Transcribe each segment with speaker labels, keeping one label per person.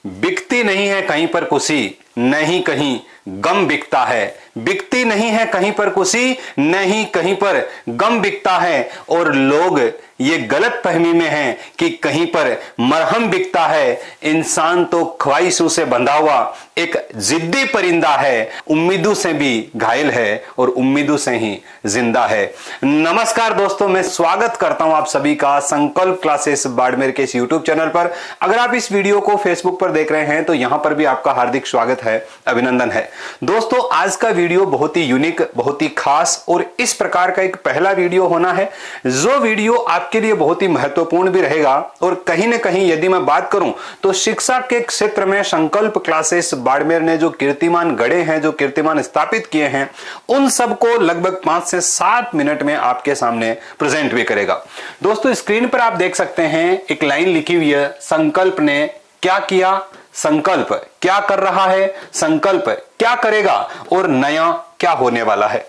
Speaker 1: बिकती नहीं है कहीं पर खुशी, नहीं कहीं गम बिकता है। बिकती नहीं है कहीं पर खुशी, नहीं कहीं पर गम बिकता है। और लोग ये गलत फहमी में हैं कि कहीं पर मरहम बिकता है। इंसान तो ख्वाहिशों से बंधा हुआ एक जिद्दी परिंदा है, उम्मीदों से भी घायल है और उम्मीदों से ही जिंदा है। नमस्कार दोस्तों, मैं स्वागत करता हूं आप सभी का संकल्प क्लासेस बाड़मेर के इस यूट्यूब चैनल पर। अगर आप इस वीडियो को फेसबुक पर देख रहे हैं तो यहां पर भी आपका हार्दिक स्वागत है, अभिनंदन है। दोस्तों, आज का वीडियो बहुत ही यूनिक, बहुत ही खास और इस प्रकार का एक पहला वीडियो होना है जो वीडियो आपके लिए बहुत ही महत्वपूर्ण भी रहेगा। और कहीं ना कहीं यदि मैं बात करूं तो शिक्षा के क्षेत्र में संकल्प क्लासेस बाड़मेर ने जो कीर्तिमान गढ़े हैं, जो कीर्तिमान स्थापित किए हैं, उन सबको लगभग 5 से 7 मिनट में आपके सामने प्रेजेंट भी करेगा। दोस्तों, स्क्रीन पर आप देख सकते हैं एक लाइन लिखी हुई है, संकल्प ने क्या किया, संकल्प क्या कर रहा है, संकल्प क्या करेगा और नया क्या होने वाला है।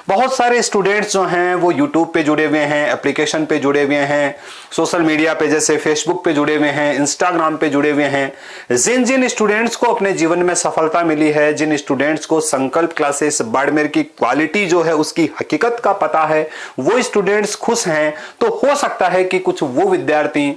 Speaker 1: बहुत सारे स्टूडेंट्स जो हैं वो YouTube पे जुड़े हुए हैं, एप्लीकेशन पे जुड़े हुए हैं, सोशल मीडिया पे जैसे फेसबुक पे जुड़े हुए हैं, इंस्टाग्राम पे जुड़े हुए हैं। जिन जिन स्टूडेंट्स को अपने जीवन में सफलता मिली है, जिन स्टूडेंट्स को संकल्प क्लासेस बाड़मेर की क्वालिटी जो है उसकी हकीकत का पता है, वो स्टूडेंट्स खुश हैं। तो हो सकता है कि कुछ वो विद्यार्थी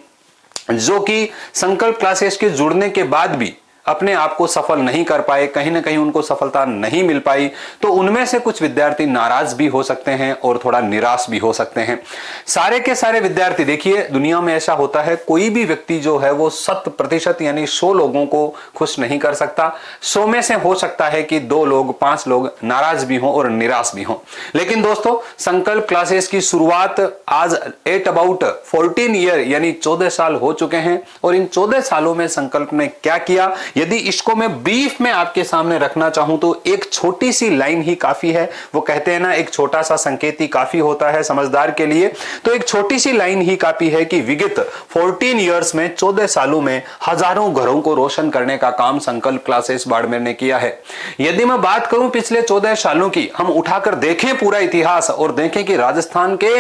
Speaker 1: जो कि संकल्प क्लासेस के जुड़ने के बाद भी अपने आप को सफल नहीं कर पाए, कहीं ना कहीं उनको सफलता नहीं मिल पाई, तो उनमें से कुछ विद्यार्थी नाराज भी हो सकते हैं और थोड़ा निराश भी हो सकते हैं। सारे के सारे विद्यार्थी, देखिए दुनिया में ऐसा होता है, कोई भी व्यक्ति जो है वो 100% यानी 100 लोगों को खुश नहीं कर सकता। 100 में से हो सकता है कि 2 लोग 5 लोग नाराज भी हों और निराश भी हों। लेकिन दोस्तों, संकल्प क्लासेस की शुरुआत आज एट अबाउट 14 ईयर यानी 14 साल हो चुके हैं। और इन 14 सालों में संकल्प ने क्या किया, यदि इसको मैं ब्रीफ में आपके सामने रखना चाहूं तो एक छोटी सी लाइन ही काफी है। वो कहते हैं ना, एक छोटा सा संकेत ही काफी होता है समझदार के लिए। तो एक छोटी सी लाइन ही काफी है कि विगत 14 इयर्स में, 14 सालों में हजारों घरों को रोशन करने का काम संकल्प क्लासेस बाड़मेर ने किया है। यदि मैं बात करूं पिछले 14 सालों की, हम उठाकर देखें पूरा इतिहास और देखें कि राजस्थान के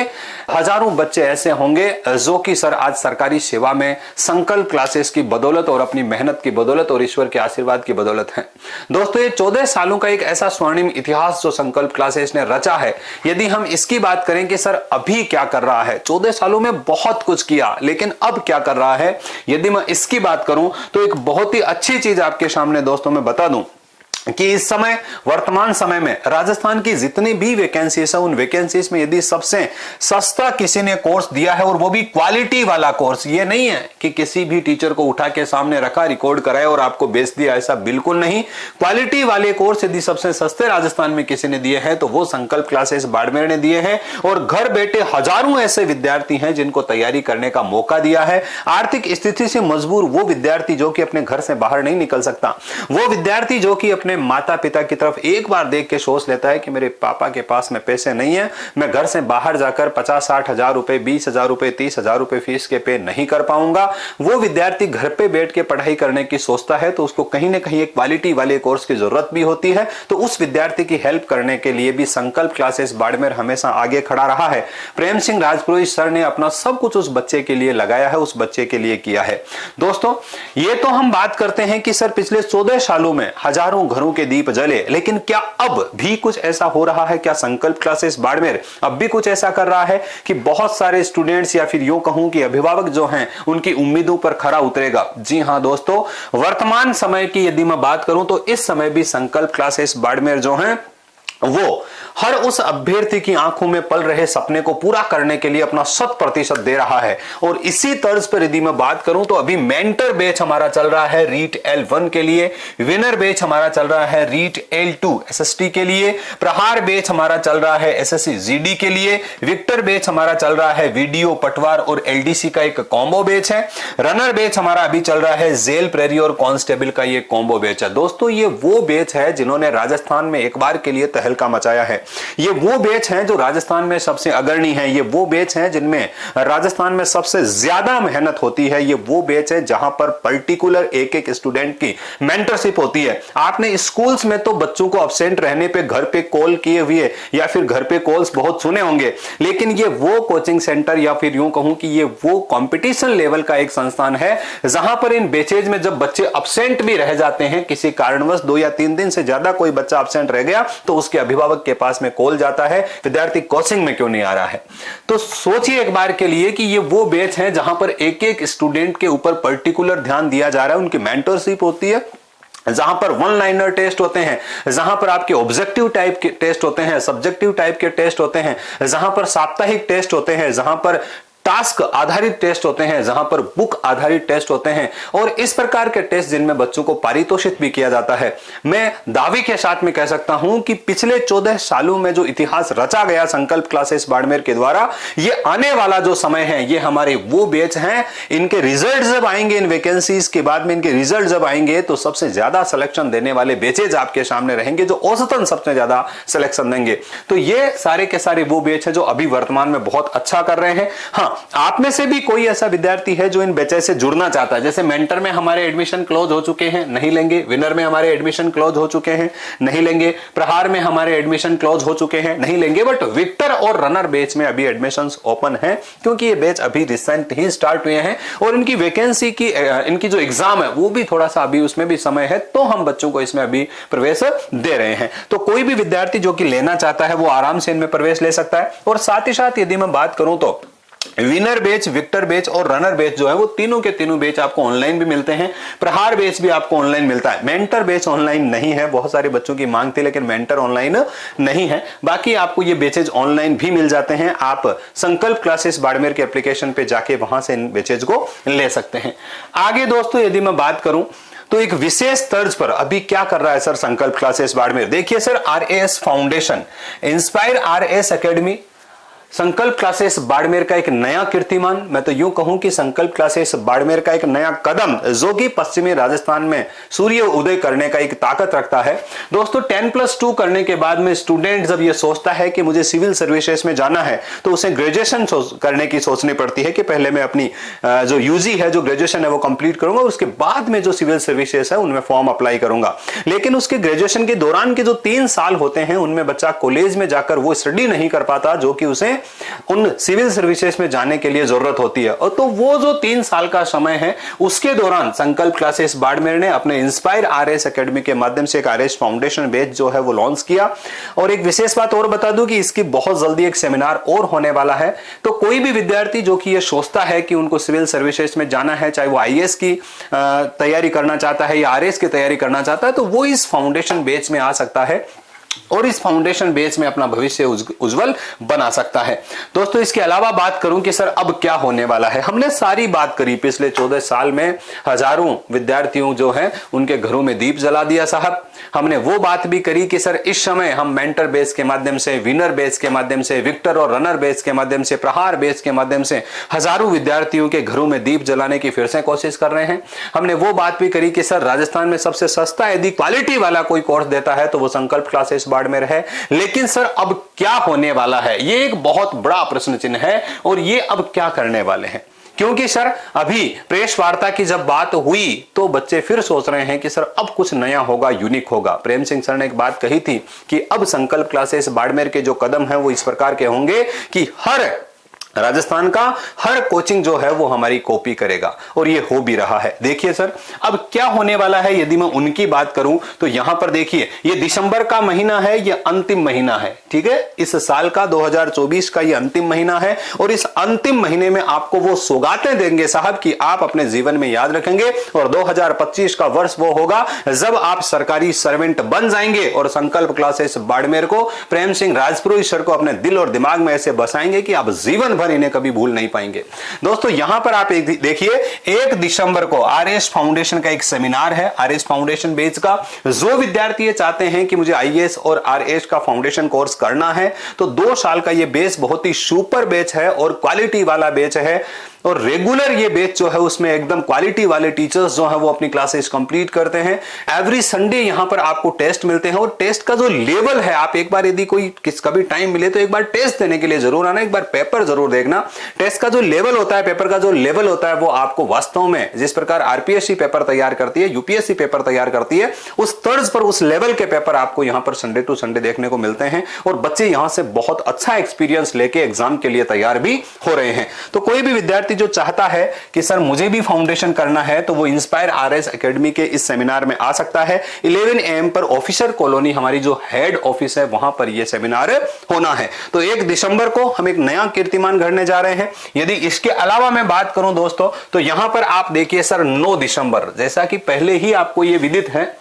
Speaker 1: हजारों बच्चे ऐसे होंगे जो कि सर आज सरकारी सेवा में संकल्प क्लासेस की बदौलत और अपनी मेहनत की बदौलत और ईश्वर के आशीर्वाद की बदौलत है। दोस्तों, ये 14 सालों का एक ऐसा स्वर्णिम इतिहास जो संकल्प क्लासेस ने रचा है। यदि हम इसकी बात करें कि सर अभी क्या कर रहा है, 14 सालों में बहुत कुछ किया, लेकिन अब क्या कर रहा है, यदि मैं इसकी बात करूं तो एक बहुत ही अच्छी चीज आपके सामने दोस्तों मैं बता दूं कि इस समय वर्तमान समय में राजस्थान की जितनी भी वैकेंसीज है, उन वैकेंसीज में यदि सबसे सस्ता किसी ने कोर्स दिया है और वो भी क्वालिटी वाला कोर्स, ये नहीं है कि किसी भी टीचर को उठा के सामने रखा, रिकॉर्ड कराया और आपको बेच दिया, ऐसा बिल्कुल नहीं। क्वालिटी वाले कोर्स यदि सबसे सस्ते राजस्थान में किसी ने दिए हैं तो वो संकल्प क्लासेस बाड़मेर ने दिए हैं। और घर बैठे हजारों ऐसे विद्यार्थी हैं जिनको तैयारी करने का मौका दिया है। आर्थिक स्थिति से मजबूर वो विद्यार्थी जो कि अपने घर से बाहर नहीं निकल सकता, वो विद्यार्थी जो कि अपने माता पिता की तरफ एक बार देख के सोच लेता है कि मेरे पापा के पास में पैसे नहीं है, मैं घर से बाहर जाकर 50-60 हजार रुपए, 20 हजार रुपए, 30 हजार रुपए फीस के पे नहीं कर पाऊंगा। वो विद्यार्थी घर पे बैठ के पढ़ाई करने की सोचता है तो उसको कहीं ना कहीं एक क्वालिटी वाले कोर्स की जरूरत भी होती है। तो उस विद्यार्थी की हेल्प करने के लिए भी संकल्प क्लासेस बाड़मेर हमेशा आगे खड़ा रहा है। प्रेम सिंह राजपुरोहित सर ने अपना सब कुछ उस बच्चे के लिए लगाया है, उस बच्चे के लिए किया है। दोस्तों, ये तो हम बात करते हैं कि सर पिछले 14 सालों में हजारों घरों के दीप जले, लेकिन क्या अब भी कुछ ऐसा हो रहा है? क्या संकल्प क्लासेस बाड़मेर अब भी कुछ ऐसा कर रहा है कि बहुत सारे स्टूडेंट्स या फिर यूं कहूं कि अभिभावक जो हैं उनकी उम्मीदों पर खरा उतरेगा? जी हां दोस्तों, वर्तमान समय की यदि मैं बात करूं तो इस समय भी संकल्प क्लासेस बाड़मेर जो हैं वो हर उस अभ्यर्थी की आंखों में पल रहे सपने को पूरा करने के लिए अपना 100% दे रहा है। और इसी तर्ज पर यदि मैं बात करूं तो अभी मेंटर बैच हमारा चल रहा है रीट L1 के लिए, विनर बैच हमारा चल रहा है रीट L2 SST के लिए, प्रहार बैच हमारा चल रहा है SSC GD के लिए, विक्टर बैच हमारा चल रहा है वीडियो पटवार और LDC का एक कॉम्बो बैच है, रनर बैच हमारा अभी चल रहा है जेल प्रेरी और कांस्टेबल का ये कॉम्बो बैच है। दोस्तों, ये वो बैच है जिन्होंने राजस्थान में एक बार के लिए तहलका मचाया है। ये वो बैच हैं जो राजस्थान में सबसे अग्रणी है, ये वो बैच हैं जिनमें राजस्थान में सबसे ज्यादा मेहनत होती है, ये वो बैच है जहां पर पर्टिकुलर एक एक स्टूडेंट की मेंटरशिप होती है। आपने स्कूल्स में तो बच्चों को अब्सेंट रहने पे घर पे कॉल किए हुए या फिर घर पे कॉल्स बहुत सुने होंगे, लेकिन ये वो कोचिंग सेंटर या फिर यूं कहूं कि ये वो कंपटीशन लेवल का एक संस्थान है जहां पर इन बैचेज में जब बच्चे अब्सेंट भी रह जाते हैं, किसी कारणवश 2 या 3 दिन से ज्यादा कोई बच्चा अब्सेंट रह गया, तो उसके अभिभावक के पास में कॉल जाता है, विद्यार्थी कोचिंग में क्यों नहीं आ रहा है। तो सोचिए एक बार के लिए कि ये वो बैच है जहां पर एक एक स्टूडेंट के ऊपर पर्टिकुलर ध्यान दिया जा रहा है, उनकी मेंटरशिप होती है, जहां पर वन लाइनर टेस्ट होते हैं, जहां पर आपके ऑब्जेक्टिव टाइप के टेस्ट होते हैं, सब्जेक्टिव टाइप के टेस्ट होते हैं, जहां पर साप्ताहिक टेस्ट होते हैं, जहां पर टास्क आधारित टेस्ट होते हैं, जहां पर बुक आधारित टेस्ट होते हैं, और इस प्रकार के टेस्ट जिनमें बच्चों को पारितोषित भी किया जाता है। मैं दावे के साथ में कह सकता हूं कि पिछले 14 सालों में जो इतिहास रचा गया संकल्प क्लासेस बाड़मेर के द्वारा, ये आने वाला जो समय है ये हमारे वो बैच हैं। इनके रिजल्ट जब आएंगे, इन वैकेंसीज के बाद में इनके रिजल्ट जब आएंगे, तो सबसे ज्यादा सिलेक्शन देने वाले बैचेज आपके सामने रहेंगे जो औसतन सबसे ज्यादा सिलेक्शन देंगे। तो ये सारे के सारे वो बैच है जो अभी वर्तमान में बहुत अच्छा कर रहे हैं। हाँ, आप में से भी कोई ऐसा विद्यार्थी है जो इन बैचेस से जुड़ना चाहता है, जैसे मेंटर में हमारे एडमिशन क्लोज हो चुके हैं, नहीं लेंगे, विनर में हमारे एडमिशन क्लोज हो चुके हैं, नहीं लेंगे, प्रहार में हमारे एडमिशन क्लोज हो चुके हैं, नहीं लेंगे, बट विक्टर और रनर बैच में अभी एडमिशंस ओपन है, क्योंकि ये बैच अभी रिसेंट ही स्टार्ट हुए हैं और इनकी वैकेंसी की इनकी जो एग्जाम है वो भी थोड़ा सा अभी उसमें भी समय है, तो हम बच्चों को इसमें अभी प्रवेश दे रहे हैं। तो कोई भी विद्यार्थी जो कि लेना चाहता है वो आराम से इनमें प्रवेश ले सकता है। और साथ ही साथ यदि मैं बात करूं तो विनर बैच, विक्टर बैच और रनर बैच जो है वो तीनों के तीनों बैच आपको ऑनलाइन भी मिलते हैं। प्रहार बैच भी आपको ऑनलाइन मिलता है। मेंटर बैच ऑनलाइन नहीं है, बहुत सारे बच्चों की मांग थी, लेकिन मेंटर ऑनलाइन नहीं है। बाकी आपको ये बैचेज ऑनलाइन भी मिल जाते हैं। आप संकल्प क्लासेस बाड़मेर के एप्लीकेशन पे जाके वहां से इन बैचेज को ले सकते हैं। आगे दोस्तों यदि मैं बात करूं तो एक विशेष तर्ज पर अभी क्या कर रहा है सर संकल्प क्लासेस बाड़मेर। देखिए sir, RAS foundation, inspire RAS academy, संकल्प क्लासेस बाड़मेर का एक नया कीर्तिमान, मैं तो यूं कहूं कि संकल्प क्लासेस बाड़मेर का एक नया कदम जो कि पश्चिमी राजस्थान में सूर्य उदय करने का एक ताकत रखता है। दोस्तों 10+2 करने के बाद में स्टूडेंट जब ये सोचता है कि मुझे सिविल सर्विसेज में जाना है, तो उसे ग्रेजुएशन करने की सोचनी पड़ती है कि पहले मैं अपनी जो यूजी है, जो ग्रेजुएशन है वो कंप्लीट करूंगा, उसके बाद में जो सिविल सर्विसेज है उनमें फॉर्म अप्लाई करूंगा। लेकिन उसके ग्रेजुएशन के दौरान के जो 3 साल होते हैं उनमें बच्चा कॉलेज में जाकर वो स्टडी नहीं कर पाता जो कि उसे उन सिविल सर्विसेज में जाने के लिए जरूरत होती है। और तो वो जो 3 साल का समय है उसके दौरान संकल्प क्लासेस बाड़मेर ने अपने इंस्पायर आरएएस एकेडमी के माध्यम से एक आरएएस फाउंडेशन बैच जो है वो लॉन्च किया। और एक विशेष बात और बता दूं कि इसकी बहुत जल्दी एक सेमिनार और होने वाला है। तो कोई भी विद्यार्थी जो कि ये सोचता है कि उनको सिविल सर्विसेज में जाना है, चाहे वो आईएएस की तैयारी करना चाहता है या आरएएस की तैयारी करना चाहता है, तो वो इस फाउंडेशन बैच में आ सकता है और इस फाउंडेशन बेस में अपना भविष्य उज्जवल बना सकता है। दोस्तों इसके अलावा बात करूं कि सर अब क्या होने वाला है, हमने सारी बात करी। पिछले 14 साल में हजारों विद्यार्थियों जो हैं उनके घरों में दीप जला दिया साहब। हमने वो बात भी करी कि सर इस समय हम मेंटर बेस के माध्यम से, विनर बेस के माध्यम से, विक्टर और रनर बेस के माध्यम से, प्रहार बेस के माध्यम से हजारों विद्यार्थियों के घरों में दीप जलाने की फिर से कोशिश कर रहे हैं। हमने वो बात भी करी कि सर राजस्थान में सबसे सस्ता यदि क्वालिटी वाला कोई कोर्स देता है तो वो संकल्प क्लासेस बाड़मेर है। लेकिन सर अब क्या होने वाला है, ये एक बहुत बड़ा प्रश्न चिन्ह है। और ये अब क्या करने वाले हैं, क्योंकि सर अभी प्रेस वार्ता की जब बात हुई तो बच्चे फिर सोच रहे हैं कि सर अब कुछ नया होगा, यूनिक होगा। प्रेम सिंह सर ने एक बात कही थी कि अब संकल्प क्लासेस बाड़मेर के जो कदम है वो इस प्रकार के होंगे कि हर राजस्थान का हर कोचिंग जो है वो हमारी कॉपी करेगा, और ये हो भी रहा है। देखिए सर अब क्या होने वाला है, यदि मैं उनकी बात करूं तो यहां पर देखिए ये दिसंबर का महीना है, ये अंतिम महीना है, ठीक है। इस साल का 2024 का ये अंतिम महीना है और इस अंतिम महीने में आपको वो सौगातें देंगे साहब कि आप अपने जीवन में याद रखेंगे। और 2025 का वर्ष वो होगा जब आप सरकारी सर्वेंट बन जाएंगे और संकल्प क्लासेस बाड़मेर को, प्रेम सिंह राजपुरोहित सर को अपने दिल और दिमाग में ऐसे बसाएंगे कि आप जीवन इन्हें कभी भूल नहीं पाएंगे। दोस्तों यहां पर आप देखिए 1 दिसंबर को आरएएस फाउंडेशन का एक सेमिनार है, आरएएस फाउंडेशन बैच का। जो विद्यार्थी चाहते हैं कि मुझे आईएएस और आरएएस का फाउंडेशन कोर्स करना है तो 2 साल का ये बैच बहुत ही सुपर बैच है और क्वालिटी वाला बैच है। और रेगुलर ये बैच जो है उसमें एकदम क्वालिटी वाले टीचर्स जो है वो अपनी क्लासेस कंप्लीट करते हैं। एवरी संडे यहां पर आपको टेस्ट मिलते हैं और टेस्ट का जो लेवल है, आप एक बार यदि कोई कभी टाइम मिले तो एक बार टेस्ट देने के लिए जरूर आना, एक बार पेपर जरूर देखना। टेस्ट का जो लेवल होता है, पेपर का जो लेवल होता है, वो आपको वास्तव में जिस प्रकार आरपीएससी पेपर तैयार करती है, यूपीएससी पेपर तैयार करती है, उस तर्ज पर उस लेवल के पेपर आपको यहां पर संडे टू संडे देखने को मिलते हैं और बच्चे यहां से बहुत अच्छा एक्सपीरियंस लेके एग्जाम के लिए तैयार भी हो रहे हैं। तो कोई भी विद्यार्थी जो चाहता है कि सर मुझे भी फाउंडेशन करना है, तो वो इंस्पायर आरएस एकेडमी के इस सेमिनार में आ सकता है। 11 AM पर ऑफिसर कॉलोनी हमारी जो हेड ऑफिस है वहां पर यह सेमिनार होना है। तो 1 दिसंबर को हम एक नया कीर्तिमान गढ़ने जा रहे हैं। यदि इसके अलावा मैं बात करूं दोस्तों, तो यहां पर आप देखिए सर 9 दिसंबर, जैसा कि पहले ही आपको यह विदित है,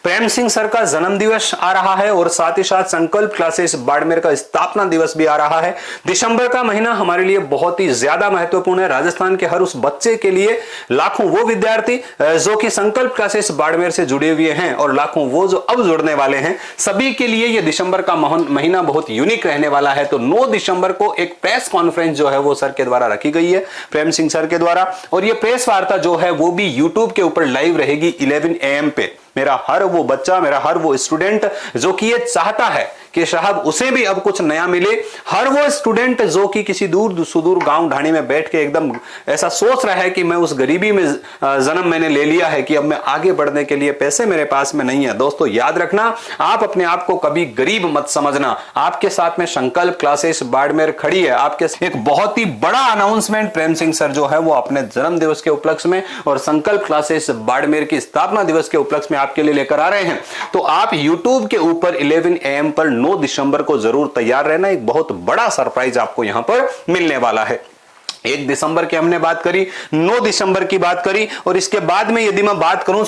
Speaker 1: प्रेम सिंह सर का जन्म दिवस आ रहा है और साथ ही साथ संकल्प क्लासेस बाड़मेर का स्थापना दिवस भी आ रहा है। दिसंबर का महीना हमारे लिए बहुत ही ज्यादा महत्वपूर्ण है। राजस्थान के हर उस बच्चे के लिए, लाखों वो विद्यार्थी जो कि संकल्प क्लासेस बाड़मेर से जुड़े हुए हैं और लाखों वो जो अब जुड़ने वाले हैं, सभी के लिए यह दिसंबर का महीना बहुत यूनिक रहने वाला है। तो 9 दिसंबर को एक प्रेस कॉन्फ्रेंस जो है वो सर के द्वारा रखी गई है, प्रेम सिंह सर के द्वारा, और ये प्रेस वार्ता जो है वो भी यूट्यूब के ऊपर लाइव रहेगी 11 AM पे। मेरा हर वो बच्चा, मेरा हर वो स्टूडेंट जो कि ये चाहता है कि साहब उसे भी अब कुछ नया मिले, हर वो स्टूडेंट जो कि किसी दूर सुदूर गांव ढाणी में बैठ के एकदम ऐसा सोच रहा है कि मैं उस गरीबी में जन्म मैंने ले लिया है कि अब मैं आगे बढ़ने के लिए पैसे मेरे पास में नहीं है। दोस्तों याद रखना, आप अपने आप को कभी गरीब मत समझना। आपके साथ में संकल्प क्लासेस बाड़मेर खड़ी है। आपके एक बहुत ही बड़ा अनाउंसमेंट प्रेम सिंह सर जो है वो अपने जन्म दिवस के उपलक्ष्य में और संकल्प क्लासेस बाड़मेर की स्थापना दिवस के उपलक्ष्य में आपके लिए लेकर आ रहे हैं। तो आप यूट्यूब के ऊपर 11 AM पर 9 दिसंबर को जरूर तैयार रहना। एक बहुत बड़ा सरप्राइज आपको यहां पर मिलने वाला है। 1 दिसंबर की हमने बात करी, 9 दिसंबर की बात करी, और इसके बाद में यदि मैं बात करूं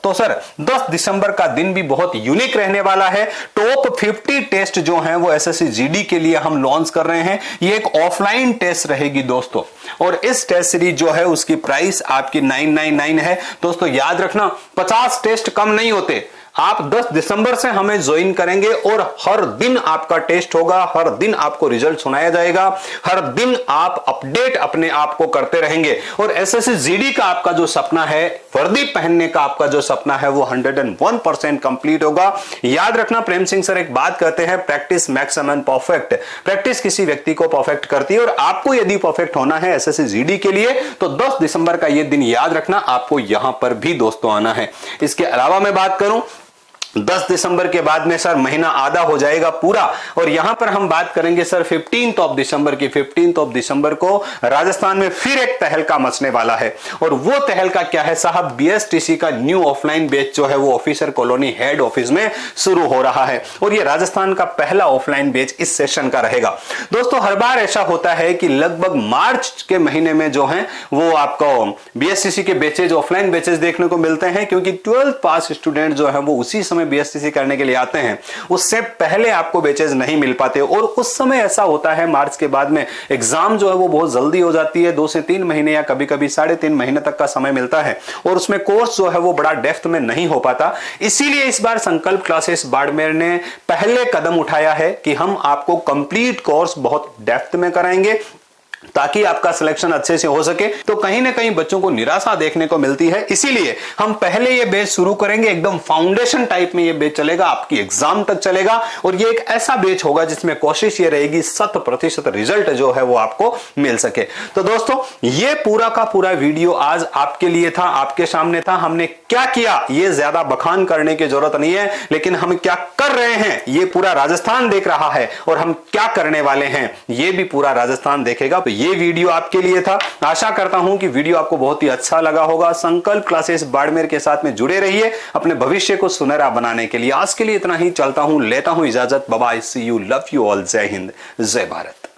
Speaker 1: तो सर 10 दिसंबर का दिन भी बहुत यूनिक रहने वाला है। टॉप 50 टेस्ट जो हैं वो एसएससी जीडी के लिए हम लॉन्च कर रहे हैं। ये एक ऑफलाइन टेस्ट रहेगी दोस्तों, और इस टेस्ट सीरीज जो है उसकी प्राइस आपकी 999 है। दोस्तों याद रखना, 50 टेस्ट कम नहीं होते। आप 10 दिसंबर से हमें ज्वाइन करेंगे और हर दिन आपका टेस्ट होगा, हर दिन आपको रिजल्ट सुनाया जाएगा, हर दिन आप अपडेट अपने आप को करते रहेंगे। और एसएससी जीडी का आपका जो सपना है, वर्दी पहनने का आपका जो सपना है, वो 101% कंप्लीट होगा। याद रखना, प्रेम सिंह सर एक बात कहते हैं, practice makes a man perfect. Practice किसी व्यक्ति को परफेक्ट करती है, और आपको यदि परफेक्ट होना है एसएससी जीडी के लिए तो 10 दिसंबर का यह दिन याद रखना, आपको यहां पर भी दोस्तों आना है। इसके अलावा मैं बात करूं, 10 दिसंबर के बाद में सर महीना आधा हो जाएगा पूरा, और यहां पर हम बात करेंगे सर 15 दिसंबर की। 15 दिसंबर को राजस्थान में फिर एक तहलका मचने वाला है, और वो तहलका क्या है साहब, बीएसटीसी का न्यू ऑफलाइन बैच जो है वो ऑफिसर कॉलोनी हेड ऑफिस में शुरू हो रहा है, और ये राजस्थान का पहला ऑफलाइन बैच इस सेशन का रहेगा। दोस्तों हर बार ऐसा होता है कि लगभग मार्च के महीने में जो है वो आपको बीएसटीसी के बैचेज, ऑफलाइन बैचेज देखने को मिलते हैं, क्योंकि 12th पास स्टूडेंट जो है वो उसी समय बीएसटीसी करने के लिए आते हैं, उससे पहले आपको बैचेज नहीं मिल पाते। और उस समय ऐसा होता है मार्च के बाद में एग्जाम जो है वो बहुत जल्दी हो जाती है, 2 से 3 महीने या कभी कभी 3.5 महीने तक का समय मिलता है, और उसमें कोर्स जो है वो बड़ा डेप्थ में नहीं हो पाता। इसीलिए इस बार संकल्प क्लासेस बाड़मेर ने पहले कदम उठाया है कि हम आपको कंप्लीट कोर्स बहुत डेप्थ में कराएंगे, ताकि आपका सिलेक्शन अच्छे से हो सके। तो कहीं ना कहीं बच्चों को निराशा देखने को मिलती है, इसीलिए हम पहले ये बैच शुरू करेंगे, एकदम फाउंडेशन टाइप में ये बैच चलेगा, आपकी एग्जाम तक चलेगा, और ये एक ऐसा बैच होगा जिसमें कोशिश ये रहेगी 100% रिजल्ट जो है वो आपको मिल सके। तो दोस्तों ये पूरा का पूरा वीडियो आज आपके लिए था, आपके सामने था। हमने क्या किया ये ज्यादा बखान करने की जरूरत नहीं है, लेकिन हम क्या कर रहे हैं ये पूरा राजस्थान देख रहा है, और हम क्या करने वाले हैं ये भी पूरा राजस्थान देखेगा। ये वीडियो आपके लिए था। आशा करता हूं कि वीडियो आपको बहुत ही अच्छा लगा होगा। संकल्प क्लासेस बाड़मेर के साथ में जुड़े रहिए अपने भविष्य को सुनहरा बनाने के लिए। आज के लिए इतना ही, चलता हूं, लेता हूं इजाजत। Bye bye, see you, love you all, जय हिंद, जय भारत।